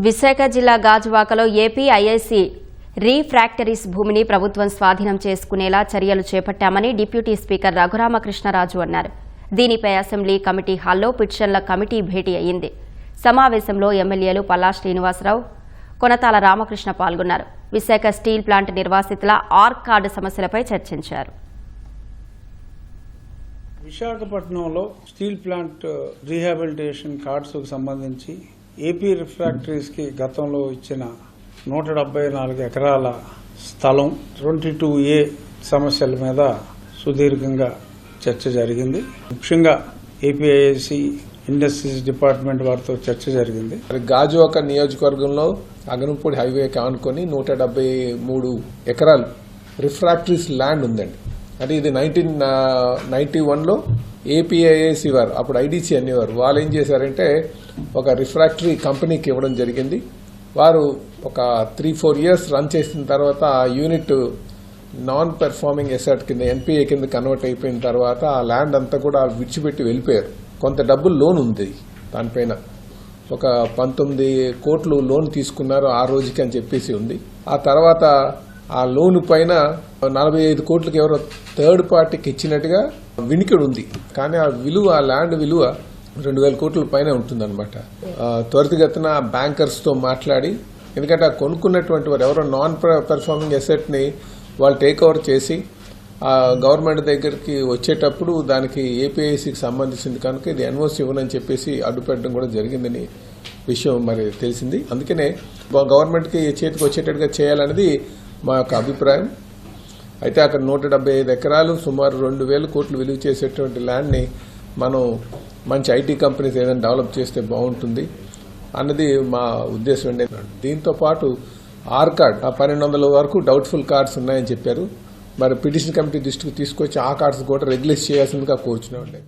విశాఖ జిల్లా గాజువాకలో AP IIC రీఫ్రాక్టరీస్ భూమిని ప్రభుత్వం స్వాధీనం చేసుకునేలా చర్యలు చేపట్టామని డిప్యూటీ స్పీకర్ రఘురామకృష్ణరాజు అన్నారు. దీనిపై అసెంబ్లీ కమిటీ హాల్లో పిటిషన్ల కమిటీ భేటీ అయింది. సమావేశంలో ఎమ్మెల్యేలు పల్లా శ్రీనివాసరావు, కొనతాల రామకృష్ణ పాల్గొన్నారు. విశాఖ స్టీల్ ప్లాంట్ నిర్వాసితుల ఆర్క్ కార్డు సమస్యలపై చర్చించారు. విశాఖపట్నంలో స్టీల్ ప్లాంట్ రీహాబిలిటేషన్ కార్డ్స్ కు సంబంధించి ఏపీ రిఫ్రాక్టరీస్ కి గతంలో ఇచ్చిన 174 ఎకరాల స్థలం 22A సమస్యల మీద సుదీర్ఘంగా చర్చ జరిగింది. ముఖ్యంగా ఏపీఐఐసి ఇండస్ట్రీస్ డిపార్ట్మెంట్ వారితో చర్చ జరిగింది. గాజువాక నియోజకవర్గంలో అగనంపూడి హైవేకి ఆనుకొని 173 ఎకరాలు రిఫ్రాక్టరీస్ ల్యాండ్ ఉందండి. అంటే ఇది 1991లో ఏపీఐఐసి వారు, అప్పుడు ఐడీసీ అనేవారు, వాళ్ళు ఏం చేశారంటే ఒక రిఫ్రాక్టరీ కంపెనీకి ఇవ్వడం జరిగింది. వారు ఒక 3-4 ఇయర్స్ రన్ చేసిన తర్వాత ఆ యూనిట్ నాన్ పెర్ఫార్మింగ్ ఎసెట్ కింద ఎన్పిఏ కింద కన్వర్ట్ అయిపోయిన తర్వాత ఆ ల్యాండ్ అంతా కూడా విడిచిపెట్టి వెళ్ళిపోయారు. కొంత డబ్బులు లోన్ ఉంది దానిపైన, ఒక 19 కోట్లు లోన్ తీసుకున్నారు ఆ రోజుకి అని చెప్పేసి ఉంది. ఆ తర్వాత ఆ లోన్ పైన 45 కోట్లకి ఎవరో థర్డ్ పార్టీకి ఇచ్చినట్టుగా వినికిడి ఉంది. కానీ ఆ విలువ, ఆ ల్యాండ్ విలువ 2000 కోట్ల పైన ఉంటుందన్నమాట. త్వరితగతిన బ్యాంకర్స్ తో మాట్లాడి, ఎందుకంటే ఆ కొనుక్కున్నటువంటి వారు ఎవరో నాన్ పెర్ఫార్మింగ్ ఎసెట్ ని వాళ్ళు టేక్ ఓవర్ చేసి ఆ గవర్నమెంట్ దగ్గరికి వచ్చేటప్పుడు దానికి ఏపీఐసికి సంబంధించింది కనుక ఇది ఎన్ఓసి ఇవ్వనని చెప్పేసి అడ్డుపెట్టడం కూడా జరిగిందని విషయం మరి తెలిసింది. అందుకనే గవర్నమెంట్ కి చేతికి వచ్చేటట్టుగా చేయాలనేది మా యొక్క అభిప్రాయం. అయితే అక్కడ 175 ఎకరాలు సుమారు 2000 కోట్లు విలువ చేసేటువంటి ల్యాండ్ ని మనం మంచి ఐటీ కంపెనీస్ ఏదైనా డెవలప్ చేస్తే బాగుంటుంది అన్నది మా ఉద్దేశం అండి. దీంతో పాటు ఆర్ కార్డ్ 1200 వరకు డౌట్ఫుల్ కార్డ్స్ ఉన్నాయని చెప్పారు. మరి పిటిషన్ కమిటీ దృష్టికి తీసుకొచ్చి ఆ కార్డ్స్ కూడా రెగ్యులేట్ చేయాల్సిందిగా కోరుచున్నామండి.